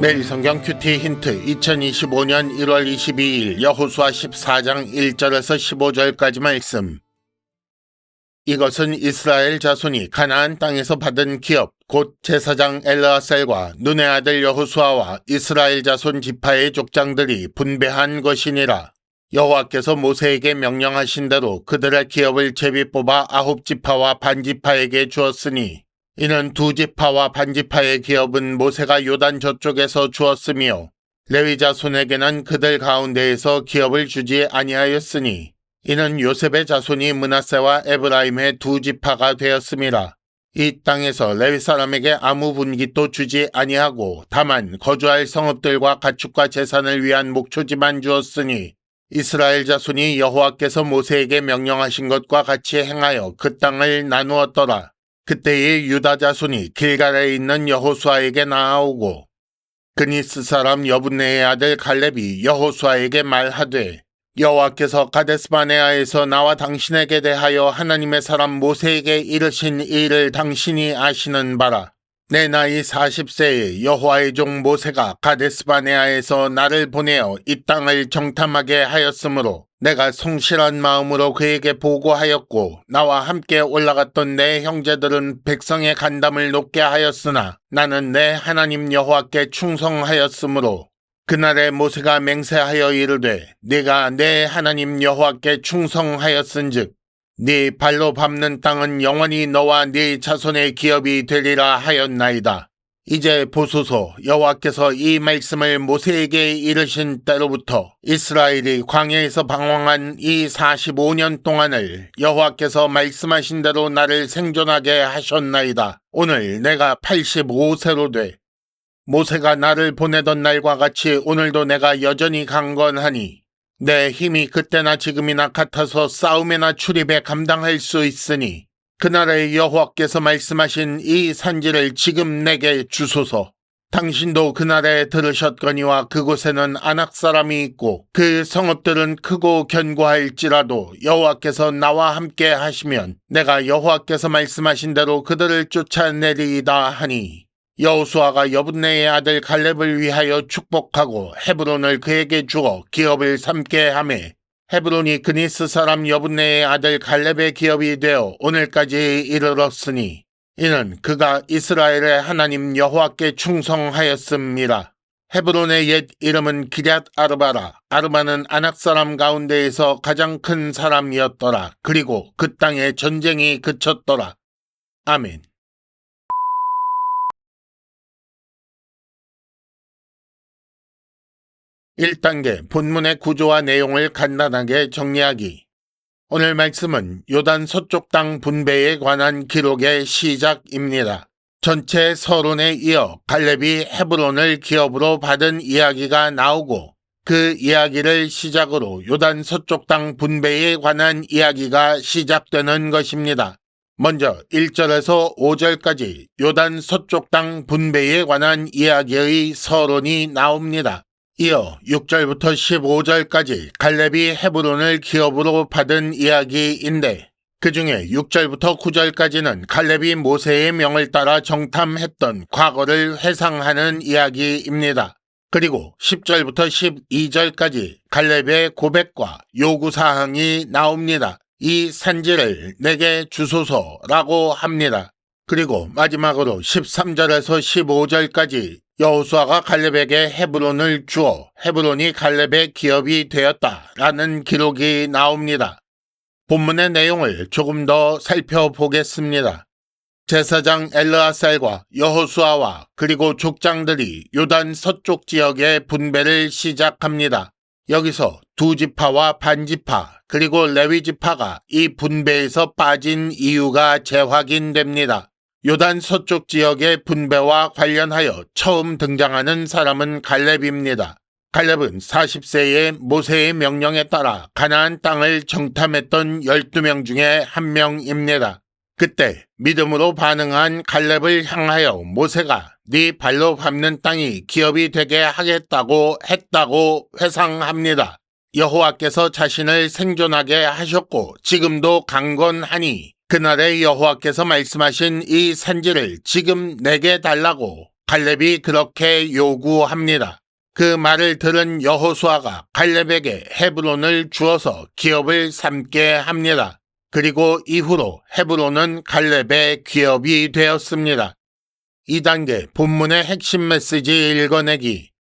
매일 성경 큐티 힌트 2025년 1월 22일 여호수아 14장 1절에서 15절까지 말씀. 이것은 이스라엘 자손이 가나안 땅에서 받은 기업 곧 제사장 엘르아살과 눈의 아들 여호수아와 이스라엘 자손 지파의 족장들이 분배한 것이니라. 여호와께서 모세에게 명령하신 대로 그들의 기업을 제비 뽑아 9지파와 반지파에게 주었으니 이는 2지파와 반지파의 기업은 모세가 요단 저쪽에서 주었으며 레위 자손에게는 그들 가운데에서 기업을 주지 아니하였으니 이는 요셉의 자손이 므낫세와 에브라임의 2지파가 되었음이라. 이 땅에서 레위 사람에게 아무 분깃도 주지 아니하고 다만 거주할 성읍들과 가축과 재산을 위한 목초지만 주었으니 이스라엘 자손이 여호와께서 모세에게 명령하신 것과 같이 행하여 그 땅을 나누었더라. 그때의 유다 자손이 길갈에 있는 여호수아에게 나아오고 그니스 사람 여분네의 아들 갈렙이 여호수아에게 말하되 여호와께서 가데스바네아에서 나와 당신에게 대하여 하나님의 사람 모세에게 이르신 일을 당신이 아시는 바라. 내 나이 40세에 여호와의 종 모세가 가데스바네아에서 나를 보내어 이 땅을 정탐하게 하였으므로 내가 성실한 마음으로 그에게 보고하였고 나와 함께 올라갔던 내 형제들은 백성의 간담을 높게 하였으나 나는 내 하나님 여호와께 충성하였으므로 그날에 모세가 맹세하여 이르되 네가 내 하나님 여호와께 충성하였은즉 네 발로 밟는 땅은 영원히 너와 네 자손의 기업이 되리라 하였나이다. 이제 보소서 여호와께서 이 말씀을 모세에게 이르신 때로부터 이스라엘이 광야에서 방황한 이 45년 동안을 여호와께서 말씀하신 대로 나를 생존하게 하셨나이다. 오늘 내가 85세로 돼 모세가 나를 보내던 날과 같이 오늘도 내가 여전히 강건하니 내 힘이 그때나 지금이나 같아서 싸움에나 출입에 감당할 수 있으니 그날에 여호와께서 말씀하신 이 산지를 지금 내게 주소서. 당신도 그날에 들으셨거니와 그곳에는 아낙 사람이 있고 그 성읍들은 크고 견고할지라도 여호와께서 나와 함께 하시면 내가 여호와께서 말씀하신 대로 그들을 쫓아내리이다 하니 여호수아가 여분네의 아들 갈렙을 위하여 축복하고 헤브론을 그에게 주어 기업을 삼게 하매 헤브론이 그니스 사람 여분네의 아들 갈렙의 기업이 되어 오늘까지 이르렀으니 이는 그가 이스라엘의 하나님 여호와께 충성하였음이라. 헤브론의 옛 이름은 기럇 아르바라. 아르바는 아낙 사람 가운데에서 가장 큰 사람이었더라. 그리고 그 땅에 전쟁이 그쳤더라. 아멘. 1단계 본문의 구조와 내용을 간단하게 정리하기. 오늘 말씀은 요단 서쪽 땅 분배에 관한 기록의 시작입니다. 전체 서론에 이어 갈렙이 헤브론을 기업으로 받은 이야기가 나오고 그 이야기를 시작으로 요단 서쪽 땅 분배에 관한 이야기가 시작되는 것입니다. 먼저 1절에서 5절까지 요단 서쪽 땅 분배에 관한 이야기의 서론이 나옵니다. 이어 6절부터 15절까지 갈렙이 헤브론을 기업으로 받은 이야기인데 그 중에 6절부터 9절까지는 갈렙이 모세의 명을 따라 정탐했던 과거를 회상하는 이야기입니다. 그리고 10절부터 12절까지 갈렙의 고백과 요구사항이 나옵니다. 이 산지를 내게 주소서라고 합니다. 그리고 마지막으로 13절에서 15절까지 여호수아가 갈렙에게 헤브론을 주어 헤브론이 갈렙의 기업이 되었다라는 기록이 나옵니다. 본문의 내용을 조금 더 살펴보겠습니다. 제사장 엘르아살과 여호수아와 그리고 족장들이 요단 서쪽 지역의 분배를 시작합니다. 여기서 2지파와 반지파 그리고 레위 지파가 이 분배에서 빠진 이유가 재확인됩니다. 요단 서쪽 지역의 분배와 관련하여 처음 등장하는 사람은 갈렙입니다. 갈렙은 40세에 모세의 명령에 따라 가나안 땅을 정탐했던 12명 중에 한 명입니다. 그때 믿음으로 반응한 갈렙을 향하여 모세가 네 발로 밟는 땅이 기업이 되게 하겠다고 했다고 회상합니다. 여호와께서 자신을 생존하게 하셨고 지금도 강건하니 그날에 여호와께서 말씀하신 이 산지를 지금 내게 달라고 갈렙이 그렇게 요구합니다. 그 말을 들은 여호수아가 갈렙에게 헤브론을 주어서 기업을 삼게 합니다. 그리고 이후로 헤브론은 갈렙의 기업이 되었습니다. 2단계 본문의 핵심 메시지 읽어내기.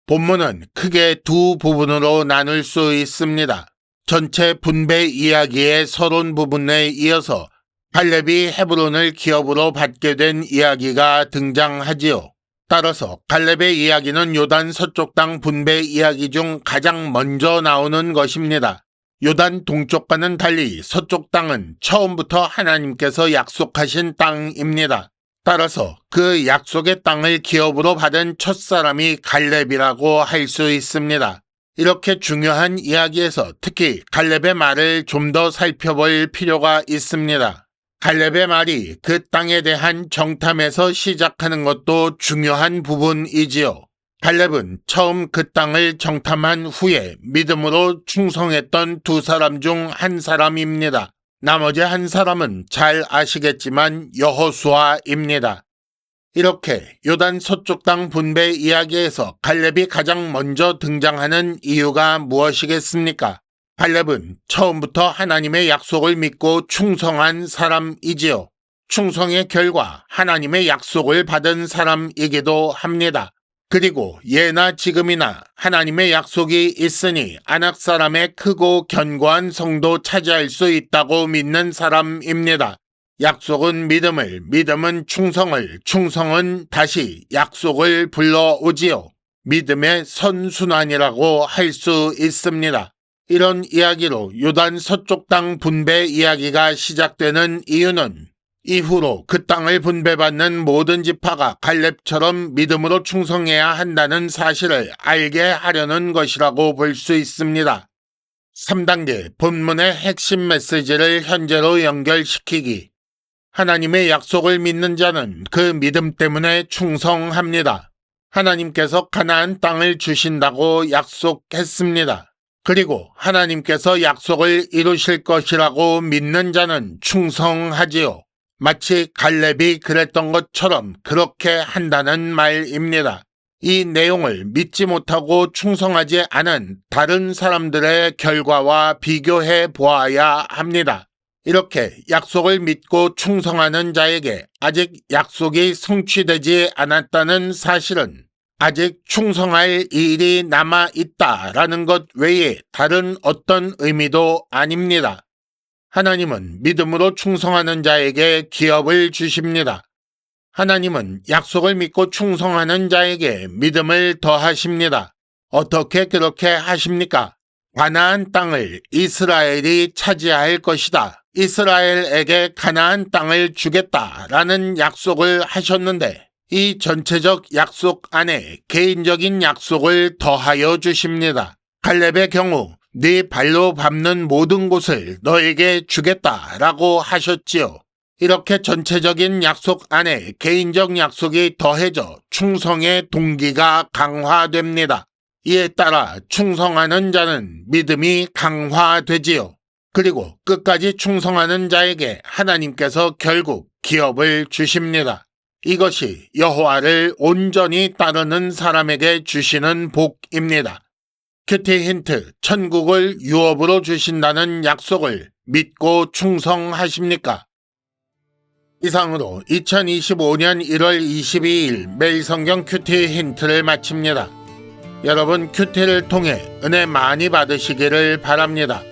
본문은 크게 두 부분으로 나눌 수 있습니다. 전체 분배 이야기의 서론 부분에 이어서 갈렙이 헤브론을 기업으로 받게 된 이야기가 등장하지요. 따라서 갈렙의 이야기는 요단 서쪽 땅 분배 이야기 중 가장 먼저 나오는 것입니다. 요단 동쪽과는 달리 서쪽 땅은 처음부터 하나님께서 약속하신 땅입니다. 따라서 그 약속의 땅을 기업으로 받은 첫사람이 갈렙이라고 할 수 있습니다. 이렇게 중요한 이야기에서 특히 갈렙의 말을 좀 더 살펴볼 필요가 있습니다. 갈렙의 말이 그 땅에 대한 정탐에서 시작하는 것도 중요한 부분이지요. 갈렙은 처음 그 땅을 정탐한 후에 믿음으로 충성했던 두 사람 중 한 사람입니다. 나머지 한 사람은 잘 아시겠지만 여호수아입니다. 이렇게 요단 서쪽 땅 분배 이야기에서 갈렙이 가장 먼저 등장하는 이유가 무엇이겠습니까? 갈렙은 처음부터 하나님의 약속을 믿고 충성한 사람이지요. 충성의 결과 하나님의 약속을 받은 사람이기도 합니다. 그리고 예나 지금이나 하나님의 약속이 있으니 안악 사람의 크고 견고한 성도 차지할 수 있다고 믿는 사람입니다. 약속은 믿음을, 믿음은 충성을, 충성은 다시 약속을 불러오지요. 믿음의 선순환이라고 할 수 있습니다. 이런 이야기로 요단 서쪽 땅 분배 이야기가 시작되는 이유는 이후로 그 땅을 분배받는 모든 지파가 갈렙처럼 믿음으로 충성해야 한다는 사실을 알게 하려는 것이라고 볼 수 있습니다. 3단계 본문의 핵심 메시지를 현재로 연결시키기. 하나님의 약속을 믿는 자는 그 믿음 때문에 충성합니다. 하나님께서 가나안 땅을 주신다고 약속했습니다. 그리고 하나님께서 약속을 이루실 것이라고 믿는 자는 충성하지요. 마치 갈렙이 그랬던 것처럼 그렇게 한다는 말입니다. 이 내용을 믿지 못하고 충성하지 않은 다른 사람들의 결과와 비교해 보아야 합니다. 이렇게 약속을 믿고 충성하는 자에게 아직 약속이 성취되지 않았다는 사실은 아직 충성할 일이 남아있다라는 것 외에 다른 어떤 의미도 아닙니다. 하나님은 믿음으로 충성하는 자에게 기업을 주십니다. 하나님은 약속을 믿고 충성하는 자에게 믿음을 더하십니다. 어떻게 그렇게 하십니까? 가나안 땅을 이스라엘이 차지할 것이다. 이스라엘에게 가나안 땅을 주겠다라는 약속을 하셨는데 이 전체적 약속 안에 개인적인 약속을 더하여 주십니다. 갈렙의 경우 네 발로 밟는 모든 곳을 너에게 주겠다라고 하셨지요. 이렇게 전체적인 약속 안에 개인적 약속이 더해져 충성의 동기가 강화됩니다. 이에 따라 충성하는 자는 믿음이 강화되지요. 그리고 끝까지 충성하는 자에게 하나님께서 결국 기업을 주십니다. 이것이 여호와를 온전히 따르는 사람에게 주시는 복입니다. 큐티 힌트, 천국을 유업으로 주신다는 약속을 믿고 충성하십니까? 이상으로 2025년 1월 22일 매일 성경 큐티 힌트를 마칩니다. 여러분 큐티를 통해 은혜 많이 받으시기를 바랍니다.